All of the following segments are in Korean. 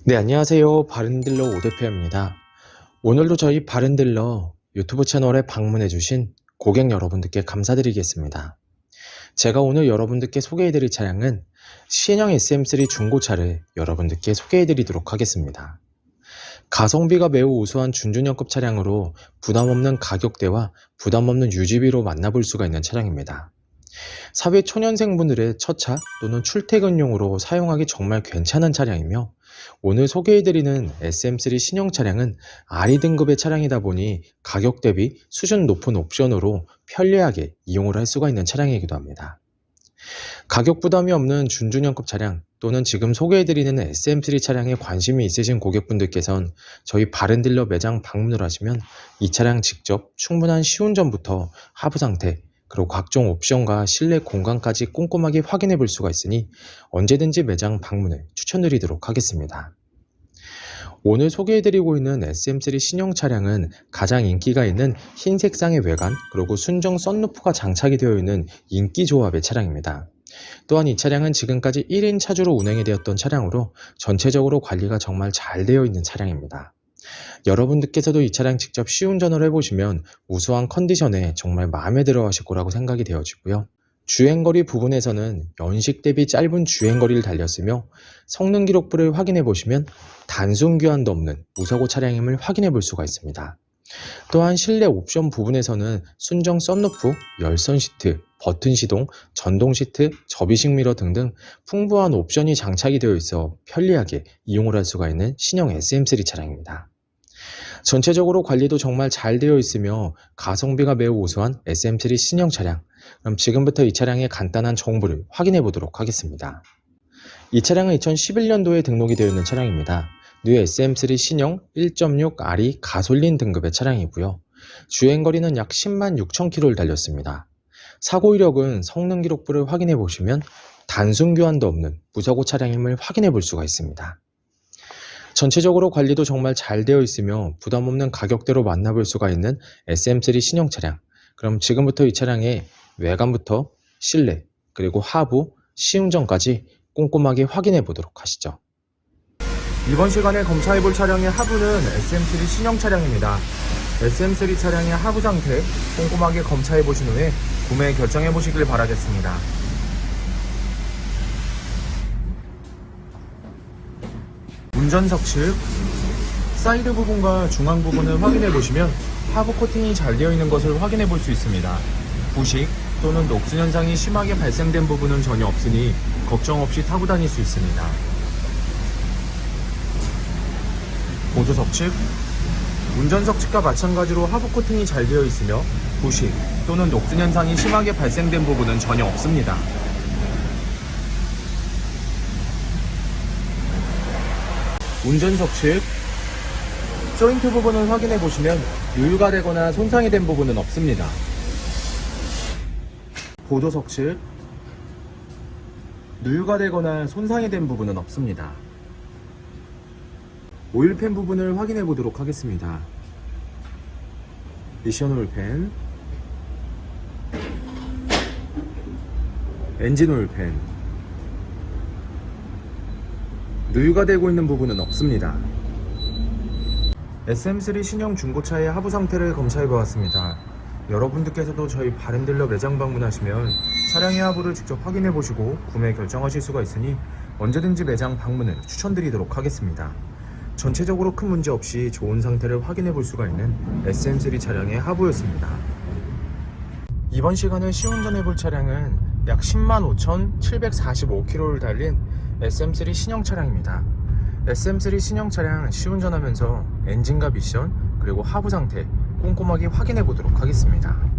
네, 안녕하세요. 바른딜러 오대표입니다. 오늘도 저희 바른딜러 유튜브 채널에 방문해주신 고객 여러분들께 감사드리겠습니다. 제가 오늘 여러분들께 소개해드릴 차량은 신형 SM3 중고차를 여러분들께 소개해드리도록 하겠습니다. 가성비가 매우 우수한 준준형급 차량으로 부담없는 가격대와 부담없는 유지비로 만나볼 수가 있는 차량입니다. 사회 초년생분들의 첫차 또는 출퇴근용으로 사용하기 정말 괜찮은 차량이며, 오늘 소개해드리는 SM3 신형 차량은 RE 등급의 차량이다 보니 가격 대비 수준 높은 옵션으로 편리하게 이용을 할 수가 있는 차량이기도 합니다. 가격 부담이 없는 준준형급 차량 또는 지금 소개해드리는 SM3 차량에 관심이 있으신 고객분들께선 저희 바른딜러 매장 방문을 하시면 이 차량 직접 충분한 시운전부터 하부 상태, 그리고 각종 옵션과 실내 공간까지 꼼꼼하게 확인해 볼 수가 있으니 언제든지 매장 방문을 추천드리도록 하겠습니다. 오늘 소개해드리고 있는 SM3 신형 차량은 가장 인기가 있는 흰 색상의 외관, 그리고 순정 썬루프가 장착이 되어 있는 인기 조합의 차량입니다. 또한 이 차량은 지금까지 1인 차주로 운행이 되었던 차량으로 전체적으로 관리가 정말 잘 되어 있는 차량입니다. 여러분들께서도 이 차량 직접 시운전을 해보시면 우수한 컨디션에 정말 마음에 들어 하실 거라고 생각이 되어지고요. 주행거리 부분에서는 연식 대비 짧은 주행거리를 달렸으며, 성능 기록부를 확인해 보시면 단순 교환도 없는 무사고 차량임을 확인해 볼 수가 있습니다. 또한 실내 옵션 부분에서는 순정 썬루프, 열선 시트, 버튼 시동, 전동 시트, 접이식 미러 등등 풍부한 옵션이 장착이 되어 있어 편리하게 이용을 할 수가 있는 신형 SM3 차량입니다. 전체적으로 관리도 정말 잘 되어 있으며 가성비가 매우 우수한 SM3 신형 차량. 그럼 지금부터 이 차량의 간단한 정보를 확인해 보도록 하겠습니다. 이 차량은 2011년도에 등록이 되어 있는 차량입니다. 뉴 SM3 신형 1.6 RE 가솔린 등급의 차량이고요. 주행거리는 약 10만 6천 km를 달렸습니다. 사고 이력은 성능 기록부를 확인해 보시면 단순 교환도 없는 무사고 차량임을 확인해 볼 수가 있습니다. 전체적으로 관리도 정말 잘 되어 있으며 부담 없는 가격대로 만나볼 수가 있는 SM3 신형 차량. 그럼 지금부터 이 차량의 외관부터 실내, 그리고 하부, 시운전까지 꼼꼼하게 확인해 보도록 하시죠. 이번 시간에 검사해볼 차량의 하부는 SM3 신형 차량입니다. SM3 차량의 하부 상태 꼼꼼하게 검사해보신 후에 구매 결정해보시길 바라겠습니다. 운전석 측 사이드 부분과 중앙 부분을 확인해보시면 하부 코팅이 잘 되어 있는 것을 확인해볼 수 있습니다. 부식 또는 녹슨 현상이 심하게 발생된 부분은 전혀 없으니 걱정 없이 타고 다닐 수 있습니다. 보조석 측 운전석 측과 마찬가지로 하부 코팅이 잘 되어 있으며 부식 또는 녹슨 현상이 심하게 발생된 부분은 전혀 없습니다. 운전석 측 조인트 부분을 확인해 보시면 유유가 되거나 손상이 된 부분은 없습니다. 보조석 측 누유가 되거나 손상이 된 부분은 없습니다. 오일팬 부분을 확인해 보도록 하겠습니다. 미션 오일팬, 엔진 오일팬, 누유가 되고 있는 부분은 없습니다. SM3 신형 중고차의 하부 상태를 검사해 보았습니다. 여러분들께서도 저희 바른딜러 매장 방문하시면 차량의 하부를 직접 확인해 보시고 구매 결정하실 수가 있으니 언제든지 매장 방문을 추천드리도록 하겠습니다. 전체적으로 큰 문제 없이 좋은 상태를 확인해 볼 수가 있는 SM3 차량의 하부였습니다. 이번 시간에 시운전해 볼 차량은 약 105,745km를 달린 SM3 신형 차량입니다. SM3 신형 차량 시운전하면서 엔진과 미션, 그리고 하부 상태 꼼꼼하게 확인해 보도록 하겠습니다.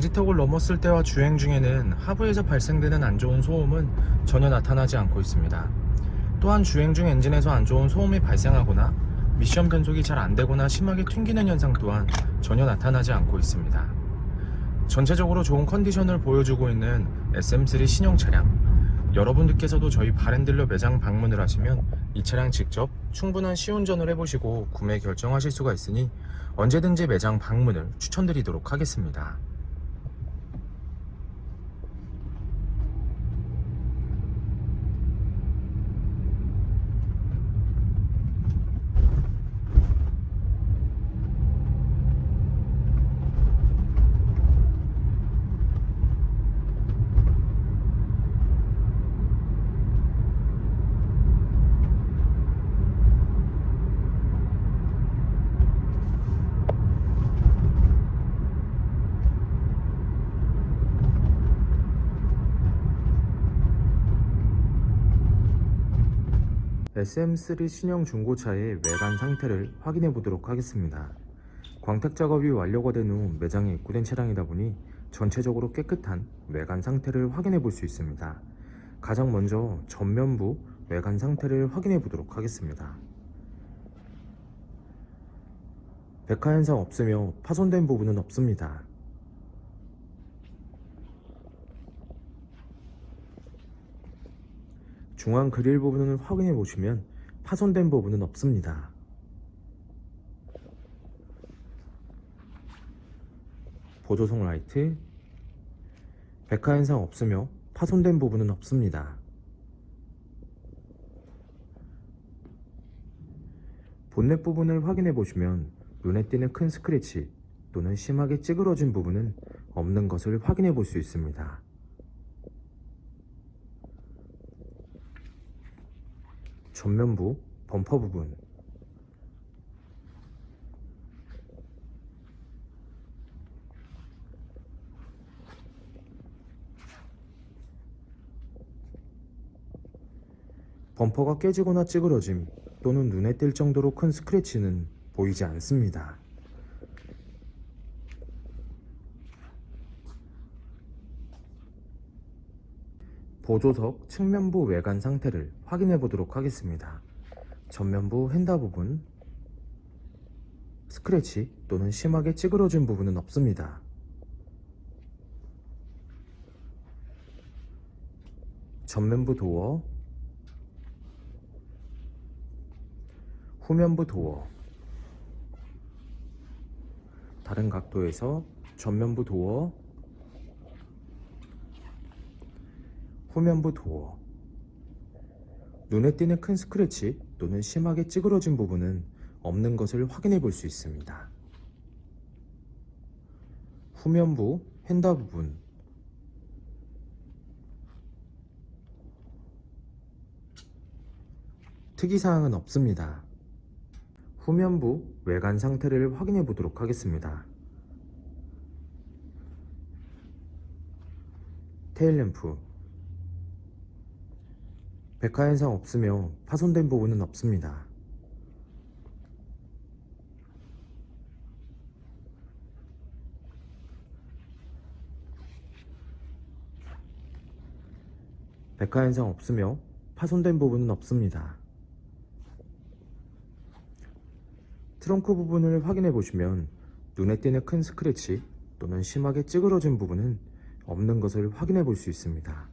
방지턱을 넘었을 때와 주행 중에는 하부에서 발생되는 안 좋은 소음은 전혀 나타나지 않고 있습니다. 또한 주행 중 엔진에서 안 좋은 소음이 발생하거나 미션 변속이 잘 안되거나 심하게 튕기는 현상 또한 전혀 나타나지 않고 있습니다. 전체적으로 좋은 컨디션을 보여주고 있는 SM3 신형 차량, 여러분들께서도 저희 바렌딜러 매장 방문을 하시면 이 차량 직접 충분한 시운전을 해보시고 구매 결정하실 수가 있으니 언제든지 매장 방문을 추천드리도록 하겠습니다. SM3 신형 중고차의 외관 상태를 확인해 보도록 하겠습니다. 광택 작업이 완료가 된 후 매장에 입고된 차량이다 보니 전체적으로 깨끗한 외관 상태를 확인해 볼 수 있습니다. 가장 먼저 전면부 외관 상태를 확인해 보도록 하겠습니다. 백화 현상 없으며 파손된 부분은 없습니다. 중앙 그릴 부분을 확인해 보시면 파손된 부분은 없습니다. 보조석 라이트, 백화 현상 없으며 파손된 부분은 없습니다. 본넷 부분을 확인해 보시면 눈에 띄는 큰 스크래치 또는 심하게 찌그러진 부분은 없는 것을 확인해 볼 수 있습니다. 전면부 범퍼 부분, 범퍼가 깨지거나 찌그러짐 또는 눈에 띌 정도로 큰 스크래치는 보이지 않습니다. 보조석 측면부 외관 상태를 확인해 보도록 하겠습니다. 전면부 핸다 부분, 스크래치 또는 심하게 찌그러진 부분은 없습니다. 전면부 도어, 후면부 도어, 다른 각도에서 전면부 도어, 후면부 도어, 눈에 띄는 큰 스크래치 또는 심하게 찌그러진 부분은 없는 것을 확인해 볼 수 있습니다. 후면부 핸다 부분, 특이사항은 없습니다. 후면부 외관 상태를 확인해 보도록 하겠습니다. 테일램프, 백화 현상 없으며 파손된 부분은 없습니다. 백화 현상 없으며 파손된 부분은 없습니다. 트렁크 부분을 확인해 보시면 눈에 띄는 큰 스크래치 또는 심하게 찌그러진 부분은 없는 것을 확인해 볼 수 있습니다.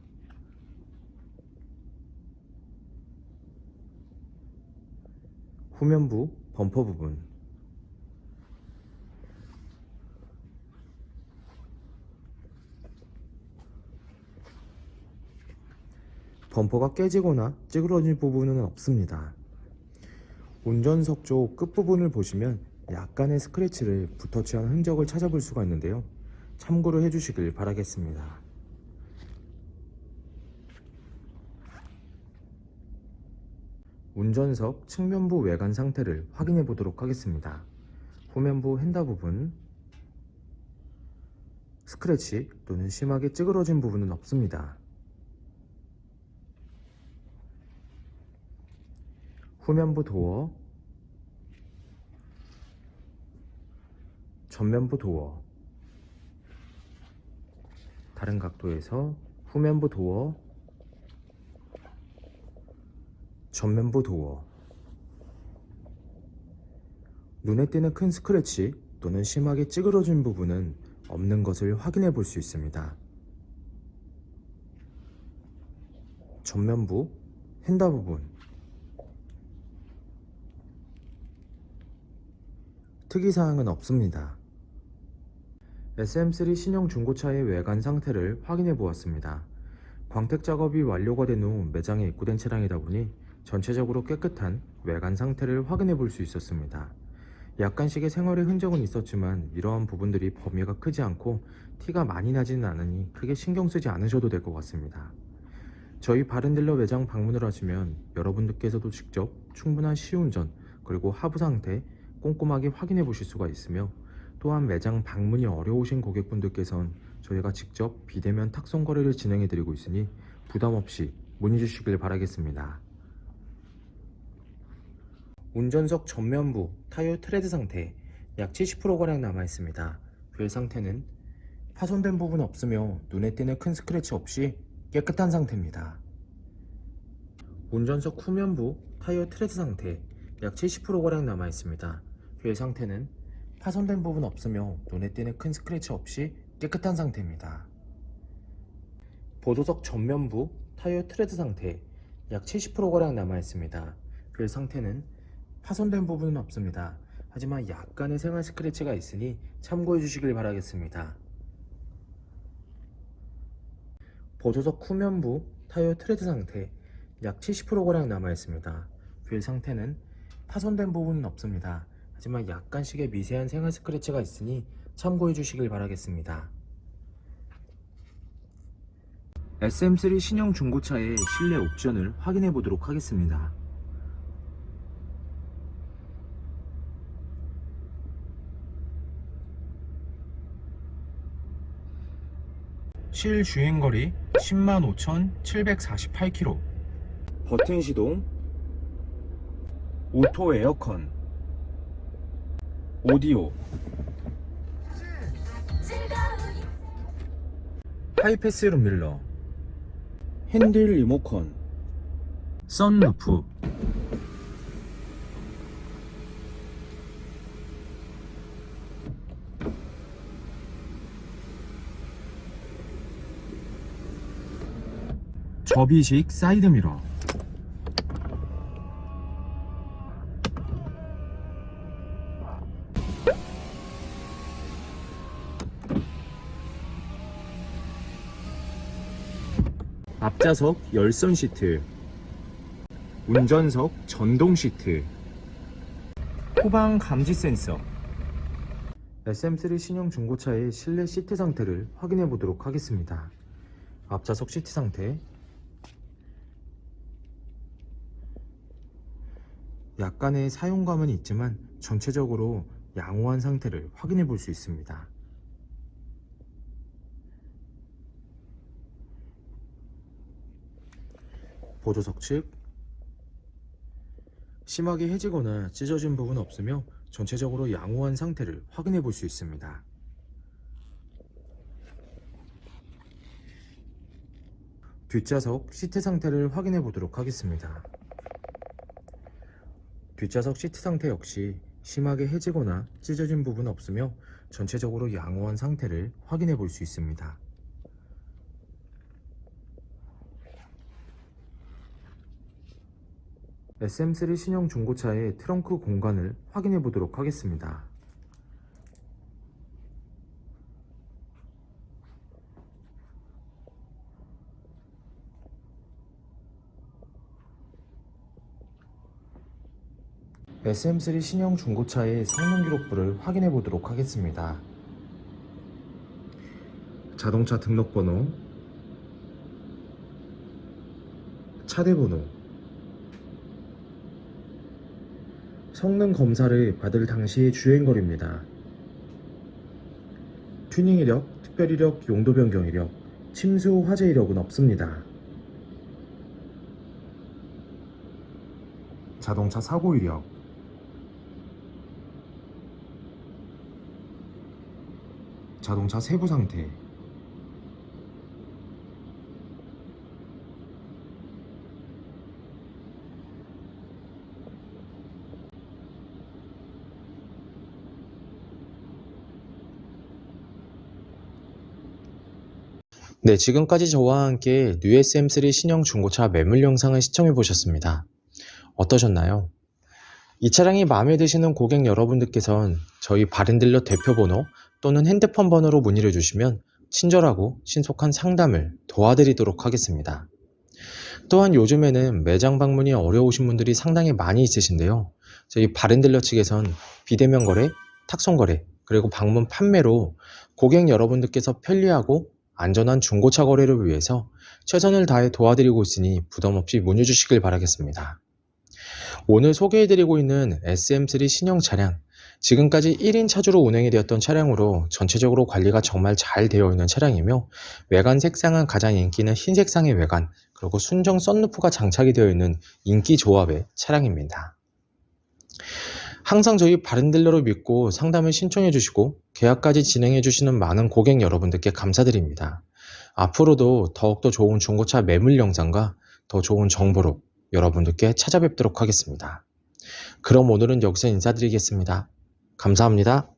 후면부 범퍼 부분, 범퍼가 깨지거나 찌그러진 부분은 없습니다. 운전석 쪽 끝부분을 보시면 약간의 스크래치를 붓터치한 흔적을 찾아볼 수가 있는데요. 참고로 해주시길 바라겠습니다. 운전석 측면부 외관 상태를 확인해 보도록 하겠습니다. 후면부 핸다 부분, 스크래치 또는 심하게 찌그러진 부분은 없습니다. 후면부 도어, 전면부 도어, 다른 각도에서 후면부 도어, 전면부 도어. 눈에 띄는 큰 스크래치 또는 심하게 찌그러진 부분은 없는 것을 확인해 볼 수 있습니다. 전면부, 휀다 부분. 특이사항은 없습니다. SM3 신형 중고차의 외관 상태를 확인해 보았습니다. 광택 작업이 완료가 된 후 매장에 입고된 차량이다 보니 전체적으로 깨끗한 외관 상태를 확인해 볼 수 있었습니다. 약간씩의 생활의 흔적은 있었지만 이러한 부분들이 범위가 크지 않고 티가 많이 나지는 않으니 크게 신경 쓰지 않으셔도 될 것 같습니다. 저희 바른딜러 매장 방문을 하시면 여러분들께서도 직접 충분한 시운전 그리고 하부 상태 꼼꼼하게 확인해 보실 수가 있으며, 또한 매장 방문이 어려우신 고객분들께선 저희가 직접 비대면 탁송 거래를 진행해 드리고 있으니 부담 없이 문의 주시길 바라겠습니다. 운전석 전면부 타이어 트레드 상태 약 70%가량 남아있습니다. 휠 상태는 파손된 부분 없으며 눈에 띄는 큰 스크래치 없이 깨끗한 상태입니다. 운전석 후면부 타이어 트레드 상태 약 70%가량 남아있습니다. 휠 상태는 파손된 부분 없으며 눈에 띄는 큰 스크래치 없이 깨끗한 상태입니다. 보조석 전면부 타이어 트레드 상태 약 70%가량 남아있습니다. 휠 상태는 파손된 부분은 없습니다. 하지만 약간의 생활 스크래치가 있으니 참고해 주시길 바라겠습니다. 보조석 후면부 타이어 트레드 상태 약 70%가량 남아있습니다. 휠 상태는 파손된 부분은 없습니다. 하지만 약간씩의 미세한 생활 스크래치가 있으니 참고해 주시길 바라겠습니다. SM3 신형 중고차의 실내 옵션을 확인해 보도록 하겠습니다. 실 주행거리 105,748km. 버튼 시동, 오토 에어컨, 오디오, 하이패스 룸밀러, 핸들 리모컨, 선루프, 접이식 사이드미러, 앞좌석 열선 시트, 운전석 전동 시트, 후방 감지 센서. SM3 신형 중고차의 실내 시트 상태를 확인해 보도록 하겠습니다. 앞좌석 시트 상태, 약간의 사용감은 있지만 전체적으로 양호한 상태를 확인해 볼 수 있습니다. 보조석 측 심하게 해지거나 찢어진 부분 없으며 전체적으로 양호한 상태를 확인해 볼 수 있습니다. 뒷좌석 시트 상태를 확인해 보도록 하겠습니다. 뒷좌석 시트 상태 역시 심하게 해지거나 찢어진 부분 없으며 전체적으로 양호한 상태를 확인해 볼 수 있습니다. SM3 신형 중고차의 트렁크 공간을 확인해 보도록 하겠습니다. SM3 신형 중고차의 성능 기록부를 확인해 보도록 하겠습니다. 자동차 등록번호, 차대번호, 성능 검사를 받을 당시의 주행거리입니다. 튜닝 이력, 특별 이력, 용도 변경 이력, 침수 화재 이력은 없습니다. 자동차 사고 이력, 자동차 세부 상태, 네, 지금까지 저와 함께 뉴 SM3 신형 중고차 매물 영상을 시청해 보셨습니다. 어떠셨나요? 이 차량이 마음에 드시는 고객 여러분들께선 저희 바렌딜러 대표번호 또는 핸드폰 번호로 문의를 주시면 친절하고 신속한 상담을 도와드리도록 하겠습니다. 또한 요즘에는 매장 방문이 어려우신 분들이 상당히 많이 있으신데요. 저희 바렌딜러 측에선 비대면 거래, 탁송 거래, 그리고 방문 판매로 고객 여러분들께서 편리하고 안전한 중고차 거래를 위해서 최선을 다해 도와드리고 있으니 부담 없이 문의 주시길 바라겠습니다. 오늘 소개해드리고 있는 SM3 신형 차량, 지금까지 1인 차주로 운행이 되었던 차량으로 전체적으로 관리가 정말 잘 되어 있는 차량이며, 외관 색상은 가장 인기는 흰색상의 외관, 그리고 순정 썬루프가 장착이 되어 있는 인기 조합의 차량입니다. 항상 저희 바렌딜러를 믿고 상담을 신청해 주시고 계약까지 진행해 주시는 많은 고객 여러분들께 감사드립니다. 앞으로도 더욱더 좋은 중고차 매물 영상과 더 좋은 정보로 여러분들께 찾아뵙도록 하겠습니다. 그럼 오늘은 여기서 인사드리겠습니다. 감사합니다.